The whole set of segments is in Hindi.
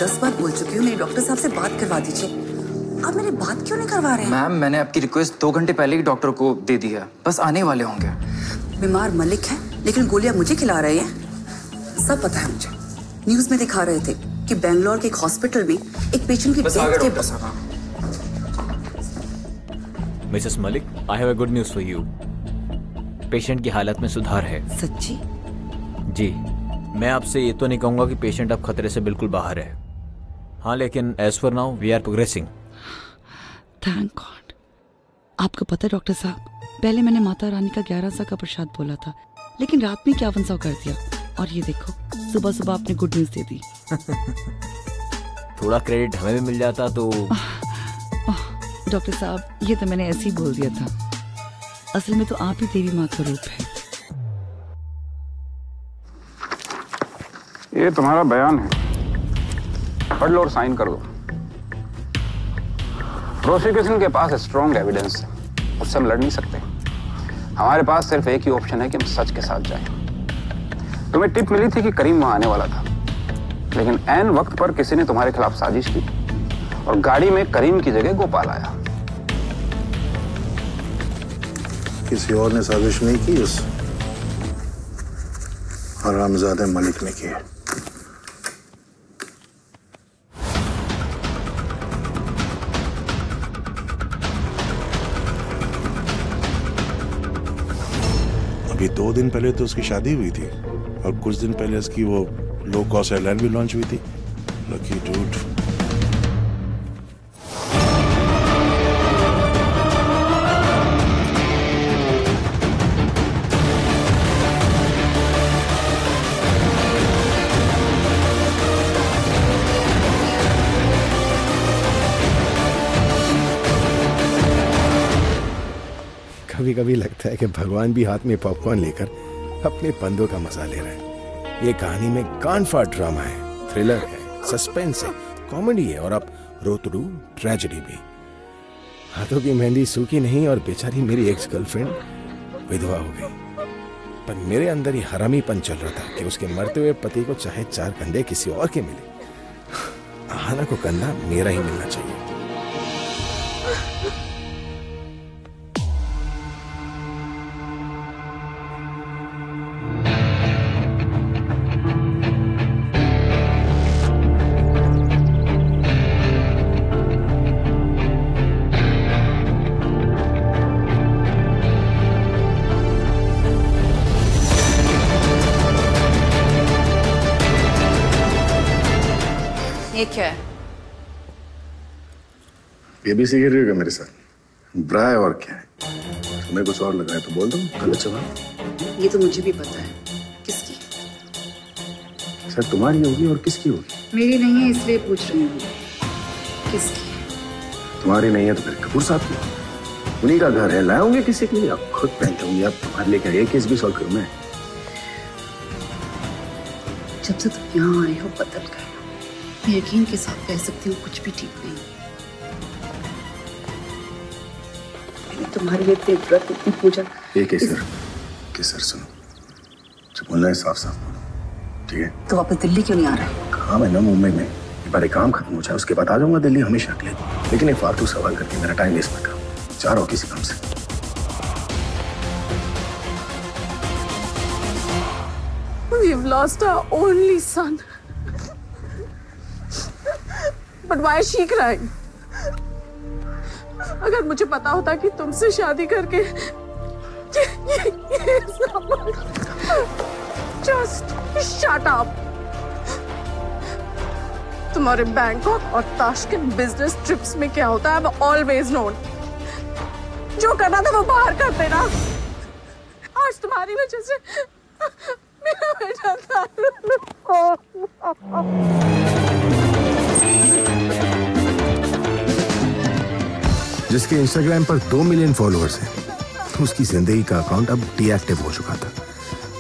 10 बार बोल चुकी हूँ, मेरे डॉक्टर साहब से बात करवा दीजिए। आप मेरी बात क्यों नहीं करवा रहे हैं? मैम, मैंने आपकी रिक्वेस्ट 2 घंटे पहले ही डॉक्टर को दे दी है, बस आने वाले होंगे। बीमार मलिक है, लेकिन गोलियां मुझे खिला रहे हैं। सब पता है मुझे। न्यूज में दिखा रहे थे कि बेंगलोर के एक हॉस्पिटल में एक पेशेंट की डेथ के Mrs Malik, I have a good news for you. Patient की हालत में सुधार है। सच्ची? जी। मैं आपसे ये तो नहीं कहूंगा कि पेशेंट अब खतरे से बिल्कुल बाहर है। हाँ, लेकिन as for now we are progressing. Thank God. आपको पता है डॉक्टर साहब, पहले मैंने माता रानी का 1100 का प्रसाद बोला था, लेकिन रात में 5100 कर दिया। और ये देखो, सुबह सुबह आपने गुड न्यूज दे दी। थोड़ा क्रेडिट हमें भी मिल जाता तो। डॉक्टर साहब, ये तो मैंने ऐसे ही बोल दिया था। असल में तो आप ही देवी माँ का रूप है। ये तुम्हारा बयान है, पढ़ लो और साइन कर दो। प्रोसिक्यूशन के पास स्ट्रॉन्ग एविडेंस है, उससे हम लड़ नहीं सकते। हमारे पास सिर्फ एक ही ऑप्शन है कि हम सच के साथ जाएं। तुम्हें टिप मिली थी कि करीम वहां आने वाला था, लेकिन ऐन वक्त पर किसी ने तुम्हारे खिलाफ साजिश की और गाड़ी में करीम की जगह गोपाल आया। किसी और ने साजिश नहीं की, उस हरामजादे मलिक ने की। अभी 2 दिन पहले तो उसकी शादी हुई थी और कुछ दिन पहले उसकी वो लो कॉस्ट एयरलाइन भी लॉन्च हुई थी। Lucky dude. कभी कभी लगता है कि भगवान भी हाथ में पॉपकॉर्न लेकर अपने बंदों का मजा ले रहे हैं। ये कहानी में कानफाड़ ड्रामा है, थ्रिलर है, सस्पेंस है, कॉमेडी है और अब रोतड़ू ट्रेजेडी भी। हाथों की मेहंदी सूखी नहीं और बेचारी मेरी एक्स गर्लफ्रेंड विधवा हो गई। पर मेरे अंदर ही हरामीपन चल रहा था कि उसके मरते हुए पति को चाहे 4 कंधे किसी और के मिले, आहाना को कंधा मेरा ही मिलना चाहिए। ये क्या है? ये भी सीख रही होगा मेरे साथ? ब्रा है और क्या है? तुम्हें कुछ और लगा है तो बोल दो, गलत जवाब। ये तो मुझे भी पता है। किसकी? सर तुम्हारी होगी और किसकी होगी? मेरी नहीं है इसलिए पूछ रही हूँ। किसकी? तुम्हारी नहीं है तो फिर कपूर साहब की। उन्हीं का घर है, लाए होंगे किसी के लिए, आप खुद पहनते होंगे। आप तुम्हारे लिए क्या ये केस भी सॉल्व करूँ मैं? जब से तुम यहाँ आए हो बदल गए। मैं यकीन के साथ कह सकती हूँ कुछ भी ठीक नहीं। मैंने तुम्हारे लिए इतनी व्रत, इतनी पूजा। ये केसर सुनो, जो बोलना है साफ साफ बोलो, ठीक है? तो वापस दिल्ली क्यों नहीं आ रहे? कहा मैं ना मुंबई में एक बार काम खत्म हो जाए उसके बाद आ जाऊंगा दिल्ली हमेशा के लिए। लेकिन एक फालतू सवाल करके मेरा टाइम वेस्ट मत करो, जा रहा हो किसी काम से। We've lost our only son. But why is she crying? अगर मुझे पता होता कि तुमसे शादी करके Just shut up. तुम्हारे बैंकॉक और ताशकंद बिजनेस ट्रिप्स में क्या होता है I've always known. जो करना था वो बाहर कर देना। आज तुम्हारी वजह से मेरा बेटा था। जिसके इंस्टाग्राम पर 2 मिलियन फॉलोअर्स हैं, उसकी जिंदगी का अकाउंट अब डीएक्टिव हो चुका था।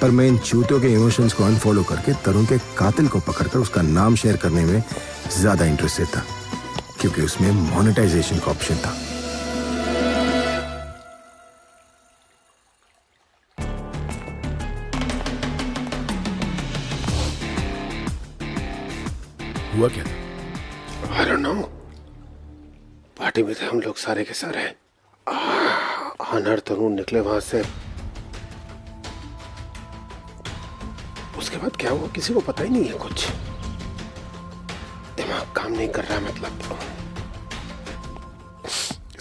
पर मैं इन चूतियों के इमोशंस को अनफॉलो करके तरुण के कातिल को पकड़कर उसका नाम शेयर करने में ज्यादा इंटरेस्टेड था, क्योंकि उसमें मोनेटाइजेशन का ऑप्शन था। हुआ क्या? I don't know. पार्टी में थे हम लोग सारे के सारे। अनहर तरुण निकले वहां से। उसके बाद क्या हुआ किसी को पता ही नहीं है कुछ। दिमाग काम नहीं कर रहा, मतलब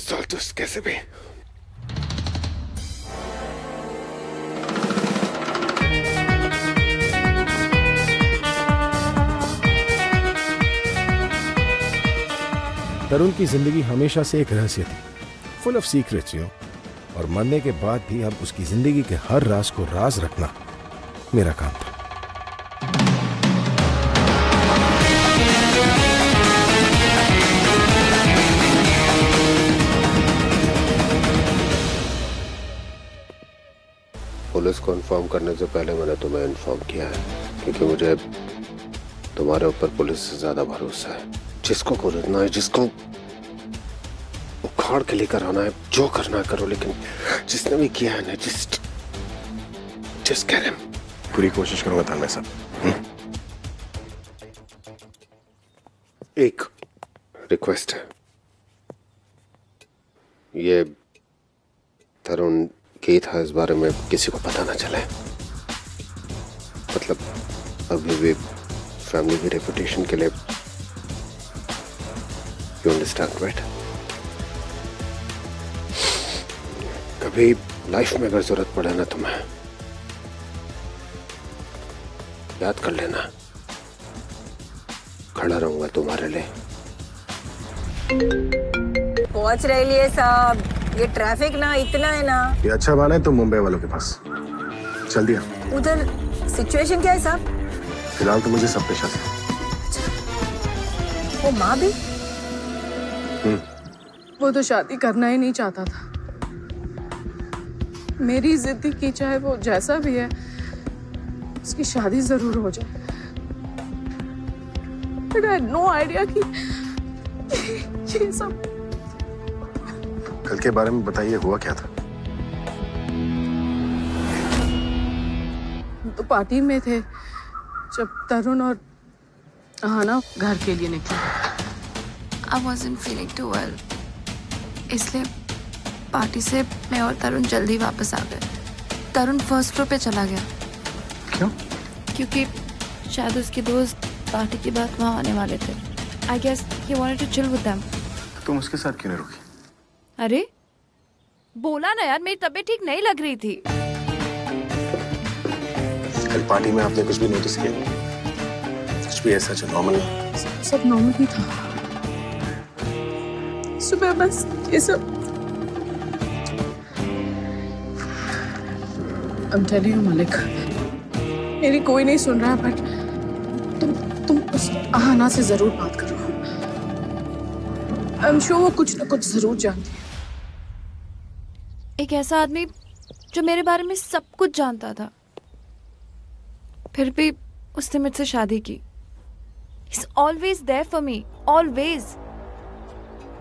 सॉल्टस कैसे भी। तरुण की जिंदगी हमेशा से एक रहस्य थी, फुल ऑफ सीक्रेट्स और मरने के बाद भी अब उसकी जिंदगी के हर राज को राज रखना मेरा काम था। पुलिस को इन्फॉर्म करने से पहले मैंने तुम्हें इन्फॉर्म किया है, क्योंकि मुझे तुम्हारे ऊपर पुलिस से ज्यादा भरोसा है। जिसको खरीदना है, जिसको उखाड़ के लेकर आना है, जो करना है करो, लेकिन जिसने भी किया है ना, जस्ट किल हिम। पूरी कोशिश करूंगा थाने साहब। एक रिक्वेस्ट है, ये तरुण की था, इस बारे में किसी को पता ना चले। मतलब अभी भी फैमिली की रेपुटेशन के लिए। You understand, right? कभी लाइफ में अगर जरूरत पड़े ना तुम्हें, याद कर लेना, खड़ा रहूंगा तुम्हारे लिए। पहुंच रही है साहब, ये ट्रैफिक ना इतना है ना। ये अच्छा बहाना है तुम मुंबई वालों के पास। चल दिया। उधर सिचुएशन क्या है साहब? फिलहाल तो मुझे सब पे शक है। वो माँ भी? वो तो शादी करना ही नहीं चाहता था। मेरी जिद की, चाहे वो जैसा भी है, उसकी शादी जरूर हो जाए। But I had no idea कि ये सब। कल के बारे में बताइए, हुआ क्या था? तो पार्टी में थे जब तरुण और आहाना घर के लिए निकले। I wasn't feeling too well. इसलिए पार्टी से मैं और तरुण जल्दी वापस आ गए। तरुण फर्स्ट फ्लोर पे चला गया। क्यों? क्योंकि शायद उसके दोस्त पार्टी के बाद वहाँ आने वाले थे। I guess he wanted to chill with them. तुम उसके साथ क्यों नहीं रुकी? अरे बोला ना यार, मेरी तबीयत ठीक नहीं लग रही थी। कल पार्टी में आपने कुछ भी नोटिस किया? कुछ भी ऐसा जो नॉर्मल? सब नॉर्मल ही था। सुबह बस ये सब। I'm telling you मलिक, मेरी कोई नहीं सुन रहा, बट तुम उस आहाना से जरूर बात करो। I'm sure वो कुछ ना कुछ जरूर जानती है। एक ऐसा आदमी जो मेरे बारे में सब कुछ जानता था, फिर भी उसने मुझसे शादी की। He's always there for me, always.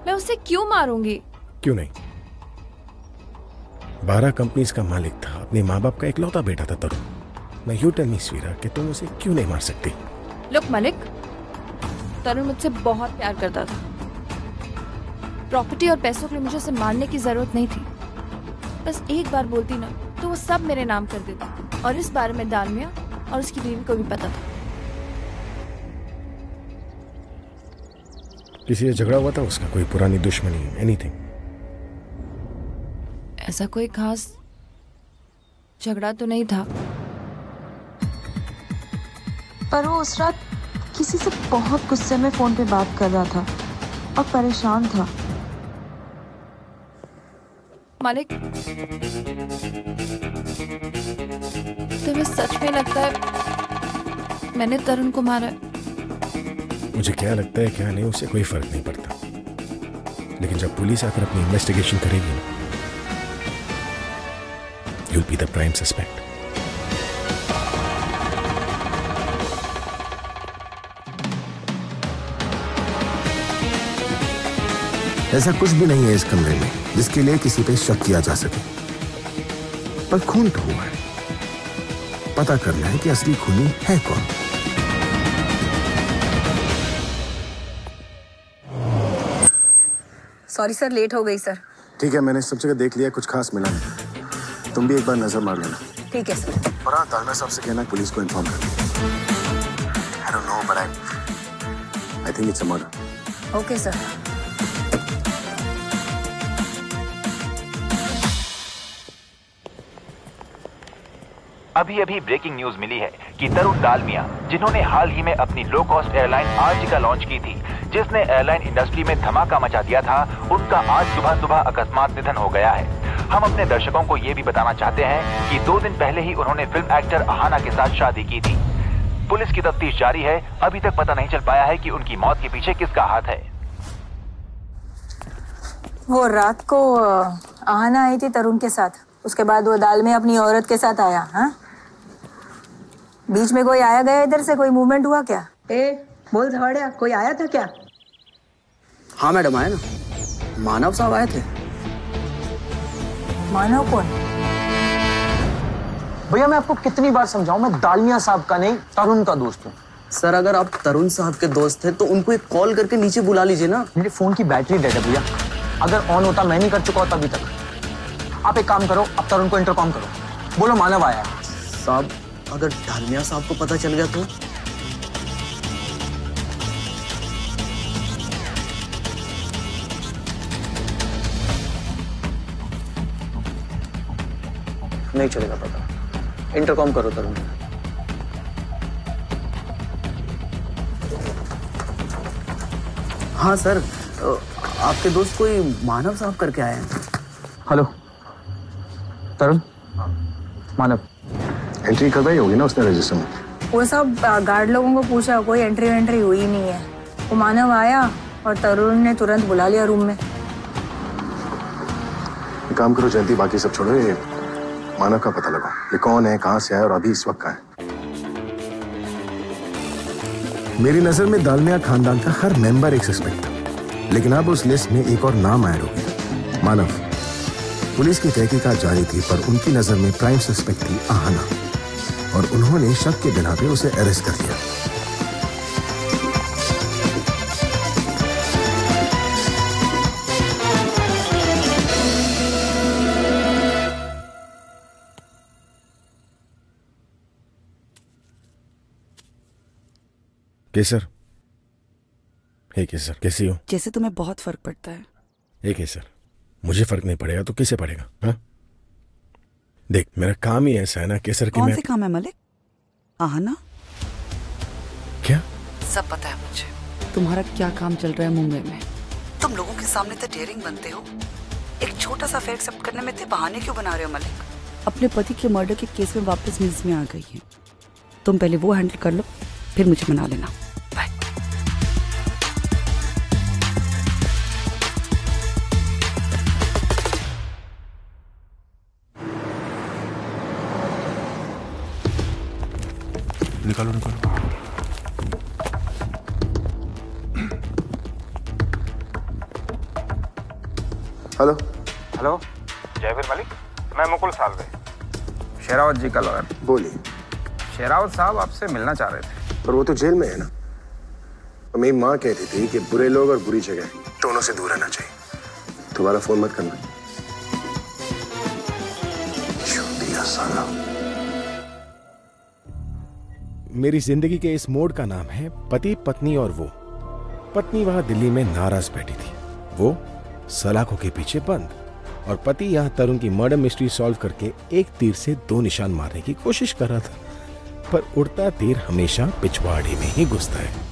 मैं उसे क्यों मारूंगी? क्यों नहीं? 12 कंपनीज का मालिक था, अपने माँ बाप का इकलौता बेटा था तरुण। मैं यू टेल मी स्वीरा कि तुम उसे क्यों नहीं मार सकती? लुक मलिक, तरुण मुझसे बहुत प्यार करता था। प्रॉपर्टी और पैसों के लिए मुझे उसे मारने की जरूरत नहीं थी। बस एक बार बोलती ना तो वो सब मेरे नाम कर देता, और इस बारे में दालमिया और उसकी बीवी को भी पता था। किसी से झगड़ा हुआ था उसका? कोई पुरानी दुश्मनी, एनीथिंग? ऐसा कोई खास झगड़ा तो नहीं था, पर वो उस रात किसी से बहुत गुस्से में फोन पे बात कर रहा था और परेशान था। मालिक, तुम्हें सच में लगता है मैंने तरुण को मारा है? मुझे क्या लगता है क्या नहीं, उससे कोई फर्क नहीं पड़ता। लेकिन जब पुलिस आकर अपनी इन्वेस्टिगेशन करेगी, you'll be the prime suspect. ऐसा कुछ भी नहीं है इस कमरे में जिसके लिए किसी पे शक किया जा सके। पर खून तो हुआ है, पता करना है कि असली खूनी है कौन। सॉरी सर, लेट हो गई सर। ठीक है, मैंने सब जगह देख लिया, कुछ खास मिला नहीं। तुम भी एक बार नजर मार लेना। ठीक है सर। और हाँ, दालमिया साहब से कहना पुलिस को इन्फॉर्म कर। I don't know, but I think it's a murder. Okay sir. अभी ब्रेकिंग न्यूज मिली है कि तरुण दालमिया, जिन्होंने हाल ही में अपनी low cost airline Ertiga launch की थी, जिसने एयरलाइन इंडस्ट्री में धमाका मचा दिया था, उनका आज सुबह अकस्मात निधन हो गया है। हम अपने दर्शकों को ये भी बताना चाहते हैं कि 2 दिन पहले ही उन्होंने फिल्म एक्टर अहाना के साथ शादी की थी। पुलिस की तफ्तीश जारी है, अभी तक पता नहीं चल पाया है कि उनकी मौत के पीछे किसका हाथ है। वो रात को अहाना आई थी तरुण के साथ, उसके बाद वो दालमिया अपनी औरत के साथ आया। हाँ, बीच में कोई आया गया इधर से, कोई मूवमेंट हुआ क्या? बोल धड़िया, कोई आया था क्या? हाँ मैडम, आए ना, मानव साहब आए थे। मानव कौन? भैया मैं आपको कितनी बार समझाऊं, मैं दालमिया साहब का नहीं, तरुण का दोस्त हूँ। सर अगर आप तरुण साहब के दोस्त हैं तो उनको एक कॉल करके नीचे बुला लीजिए ना। मेरे फोन की बैटरी डेड है भैया, अगर ऑन होता मैं नहीं कर चुका होता अभी तक। आप एक काम करो, अब तरुण को इंटरकॉम करो, बोलो मानव आया है। साहब अगर दालमिया साहब को पता चल गया तो? नहीं चलेगा पता, इंटरकॉम करो तरुण। हाँ सर, आपके दोस्त कोई मानव साहब करके आए हैं। हेलो तरुण, मानव। एंट्री करवाई होगी ना उसने रजिस्टर में? वो सब गार्ड लोगों को पूछा, कोई एंट्री हुई नहीं है। वो मानव आया और तरुण ने तुरंत बुला लिया रूम में। काम करो जयंती, बाकी सब छोड़ो, ये मानव का पता लगाओ, ये कौन है, कहां से आया और अभी इस वक्त कहां है। मेरी नजर में दालमिया खानदान का हर मेंबर एक सस्पेक्ट था, लेकिन अब उस लिस्ट में एक और नाम ऐड हो गया, मानव। पुलिस की तहकीकात जारी थी, पर उनकी नजर में प्राइम सस्पेक्ट थी अहाना, और उन्होंने शक के बिना पे उसे अरेस्ट कर लिया। केसर, हे केसर, कैसी हो? जैसे तुम्हें बहुत फर्क पड़ता है। हे केसर, मुझे फर्क नहीं पड़ेगा तो किसे पड़ेगा? हाँ देख, मेरा काम ही ऐसा है ना केसर की। कौन से काम है मलिक? अहाना? क्या? सब पता है मुझे तुम्हारा क्या काम चल रहा है मुंबई में। तुम लोगों के सामने तो डेयरिंग बनते हो, एक छोटा सा फेयर एक्सेप्ट करने में इतने बहाने क्यों बना रहे हो मलिक? अपने पति के मर्डर के केस में वापस न्यूज में आ गई है। तुम पहले वो हैंडल कर लो, फिर मुझे मना लेना। बाय। निकालो निकालो। हेलो हेलो, जयवीर मलिक, मैं मुकुल सालवे, शेरावत जी का लॉयर। बोलिए। शेरावत साहब आपसे मिलना चाह रहे थे। पर वो तो जेल में है ना। और मेरी माँ कहती थी कि बुरे लोग और बुरी जगह दोनों से दूर रहना चाहिए। दोबारा फोन मत करना। चूतिया साला। मेरी जिंदगी के इस मोड़ का नाम है पति, पत्नी और वो। पत्नी वहां दिल्ली में नाराज बैठी थी, वो सलाखों के पीछे बंद, और पति यहां तरुण की मर्डर मिस्ट्री सॉल्व करके एक तीर से 2 निशान मारने की कोशिश कर रहा था। पर उड़ता तीर हमेशा पिछवाड़े में ही घुसता है।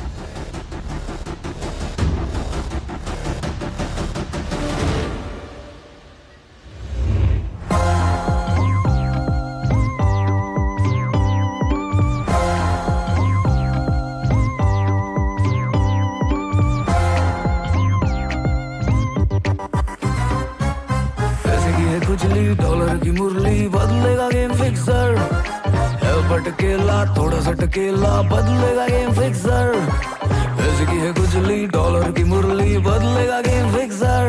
डॉलर की मुरली बदलेगा गेम फिक्सर, पटकेला थोड़ा सा टकेला बदलेगा गेम फिक्सर। पैसे की है कुचली डॉलर की मुरली बदलेगा गेम फिक्सर,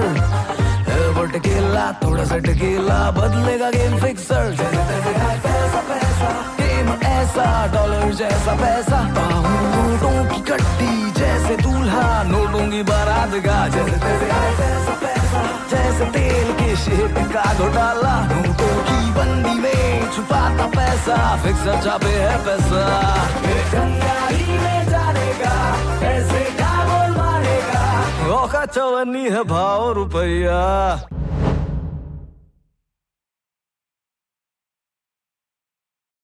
पटकेला थोड़ा सा टकेला बदलेगा गेम फिक्सर। जैसे तैसे पैसा पैसा, गेम ऐसा डॉलर जैसा पैसा, नोटों की कट्टी जैसे दूल्हा नोटों की बारात का। जैसे तैसे पैसा पैसा, शेट का घोटाला, नोटों की बंदी में छुपाता पैसा, फिक्सर छापे है पैसा। गंगाई में जानेगा पैसे का बोल मारेगा, औका चवन्नी है भाव रुपया।